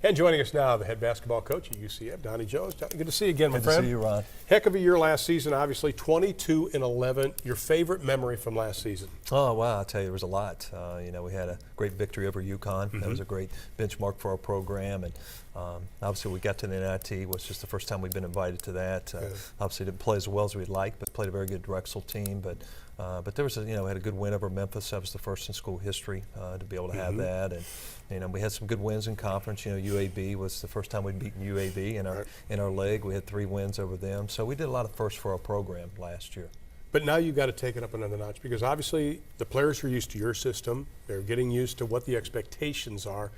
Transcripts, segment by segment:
And joining us now, the head basketball coach at UCF, Donnie Jones. Donnie, good to see you again, my friend. Good to see you, Ron. Heck of a year last season, obviously, 22-11. Your favorite memory from last season? Oh, wow, I'll tell you, there was a lot. We had a great victory over UConn. That was a great benchmark for our program. And obviously, we got to the NIT. It was just the first time we've been invited to that. Obviously, didn't play as well as we'd like, but played a very good Drexel team. But there was, we had a good win over Memphis. That was the first in school history to be able to have that. And we had some good wins in conference. UAB was the first time we'd beaten UAB in our league. We had 3 wins over them. So we did a lot of firsts for our program last year. But now you've got to take it up another notch because obviously the players are used to your system. They're getting used to what the expectations are.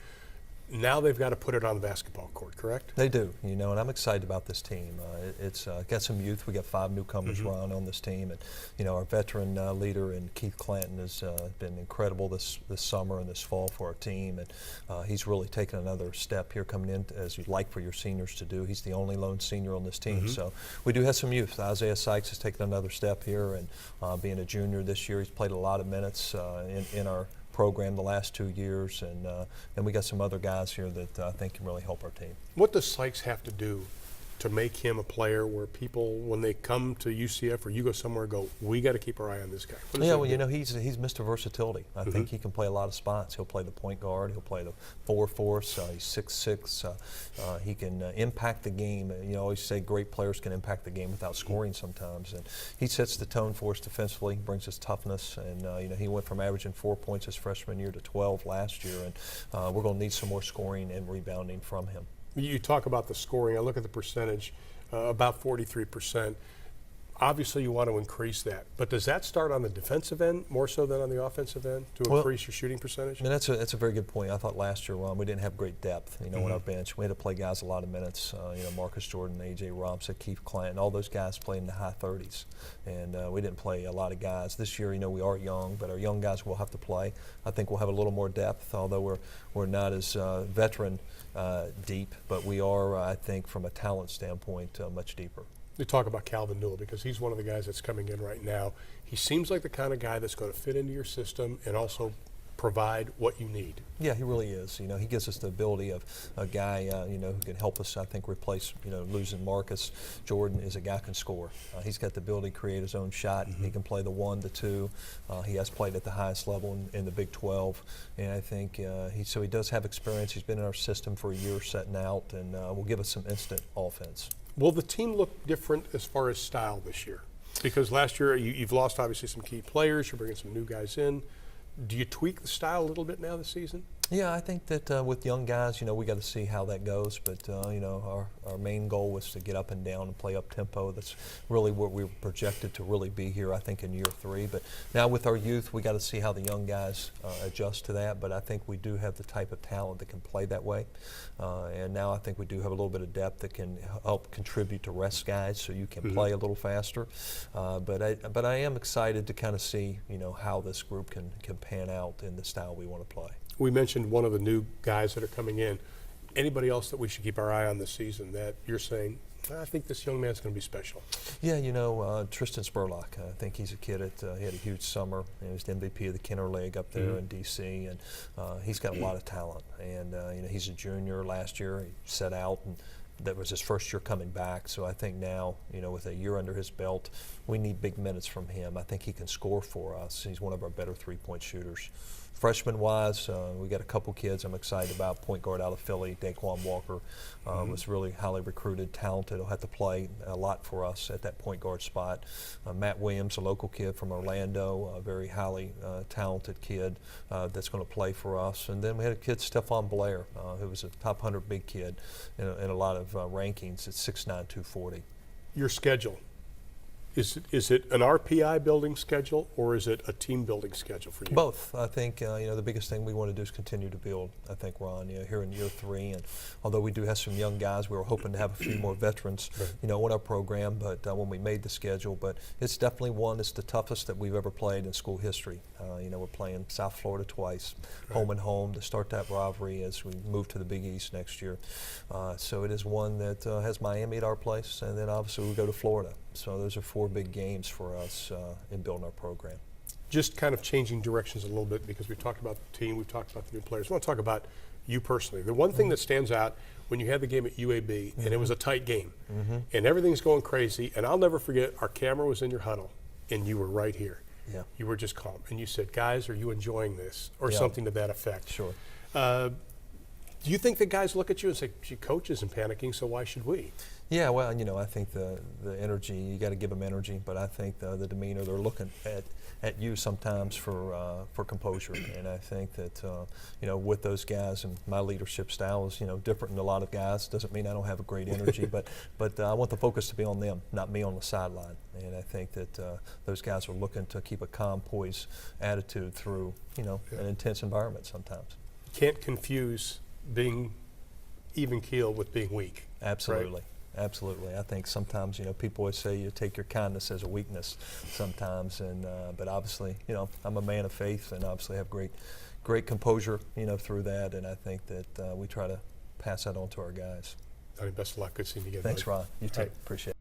Now they've got to put it on the basketball court, correct? They do, and I'm excited about this team. It's got some youth. We got 5 newcomers, Ron, on this team, and our veteran leader and Keith Clanton has been incredible this summer and this fall for our team, and he's really taken another step here coming in as you'd like for your seniors to do. He's the only lone senior on this team, so we do have some youth. Isaiah Sykes has taken another step here, and being a junior this year, he's played a lot of minutes in our program the last 2 years, and we got some other guys here that I think can really help our team. What does Sykes have to do to make him a player where people, when they come to UCF or you go somewhere, go, we got to keep our eye on this guy? Yeah, well, he's Mr. Versatility. I think he can play a lot of spots. He'll play the point guard. He'll play the 4 for us. He's 6'6". He can impact the game. You always say great players can impact the game without scoring sometimes. And he sets the tone for us defensively, brings his toughness. And, he went from averaging 4 points his freshman year to 12 last year. And we're going to need some more scoring and rebounding from him. You talk about the scoring. I look at the percentage, about 43%. Obviously, you want to increase that. But does that start on the defensive end more so than on the offensive end to increase your shooting percentage? That's a very good point. I thought last year, Ron, we didn't have great depth, on our bench. We had to play guys a lot of minutes. Marcus Jordan, A.J. Robson, Keith Clanton, all those guys played in the high 30s. And we didn't play a lot of guys. This year, we are young, but our young guys will have to play. I think we'll have a little more depth, although we're not as veteran deep, but we are, I think, from a talent standpoint, much deeper. You talk about Calvin Newell because he's one of the guys that's coming in right now. He seems like the kind of guy that's going to fit into your system and also provide what you need. Yeah, he really is. He gives us the ability of a guy, who can help us, I think, replace, losing Marcus. Jordan is a guy who can score. He's got the ability to create his own shot. He can play the 1 to 2. He has played at the highest level in the Big 12. And I think he does have experience. He's been in our system for a year setting out and will give us some instant offense. Will the team look different as far as style this year? Because last year you've lost obviously some key players. You're bringing some new guys in. Do you tweak the style a little bit now this season? Yeah, I think that with young guys, we got to see how that goes. But, our main goal was to get up and down and play up tempo. That's really what we were projected to really be here, I think, in year 3. But now with our youth, we got to see how the young guys adjust to that. But I think we do have the type of talent that can play that way. And now I think we do have a little bit of depth that can help contribute to rest guys so you can play a little faster. But I am excited to kind of see, how this group can pan out in the style we want to play. We mentioned one of the new guys that are coming in. Anybody else that we should keep our eye on this season that you're saying, I think this young man's going to be special? Yeah, Tristan Spurlock. I think he's a kid he had a huge summer. He was the MVP of the Kenner League up there in D.C., and he's got a lot of talent. And, he's a junior last year. He set out, and that was his first year coming back. So I think now, with a year under his belt, we need big minutes from him. I think he can score for us. He's one of our better 3-point shooters. Freshman-wise, we got a couple kids I'm excited about. Point guard out of Philly, Daquan Walker, was really highly recruited, talented. He'll have to play a lot for us at that point guard spot. Matt Williams, a local kid from Orlando, a very highly talented kid that's going to play for us. And then we had a kid, Stephon Blair, who was a top 100 big kid in a lot of rankings at 6'9", 240. Your schedule. Is it an RPI building schedule or is it a team building schedule for you? Both. I think the biggest thing we want to do is continue to build. I think, Ron, here in year 3, and although we do have some young guys, we were hoping to have a few more veterans, on our program. But when we made the schedule, but it's definitely one. It's the toughest that we've ever played in school history. We're playing South Florida twice, home and home, to start that rivalry as we move to the Big East next year. So it is one that has Miami at our place, and then obviously we go to Florida. So those are 4 big games for us in building our program. just kind of changing directions a little bit because we've talked about the team, we've talked about the new players. I want to talk about you personally. The one thing that stands out when you had the game at UAB, and it was a tight game, and everything's going crazy, and I'll never forget, our camera was in your huddle, and you were right here. Yeah. You were just calm, and you said, guys, are you enjoying this? Or Yeah. something to that effect. Sure. Do you think that guys look at you and say, gee, coach isn't panicking, so why should we? Yeah, well, I think the energy, you got to give them energy, but I think the demeanor, they're looking at you sometimes for composure, and I think that with those guys, and my leadership style is different than a lot of guys. Doesn't mean I don't have a great energy, but I want the focus to be on them, not me on the sideline, and I think that those guys are looking to keep a calm, poised attitude through an intense environment sometimes. Can't confuse being even keeled with being weak. Absolutely. Right? Absolutely. I think sometimes, people always say you take your kindness as a weakness sometimes, and but obviously, I'm a man of faith and obviously have great composure, through that, and I think that we try to pass that on to our guys. Donnie, best of luck. Good seeing you again. Thanks, buddy. Ron. You too. All right. Appreciate it.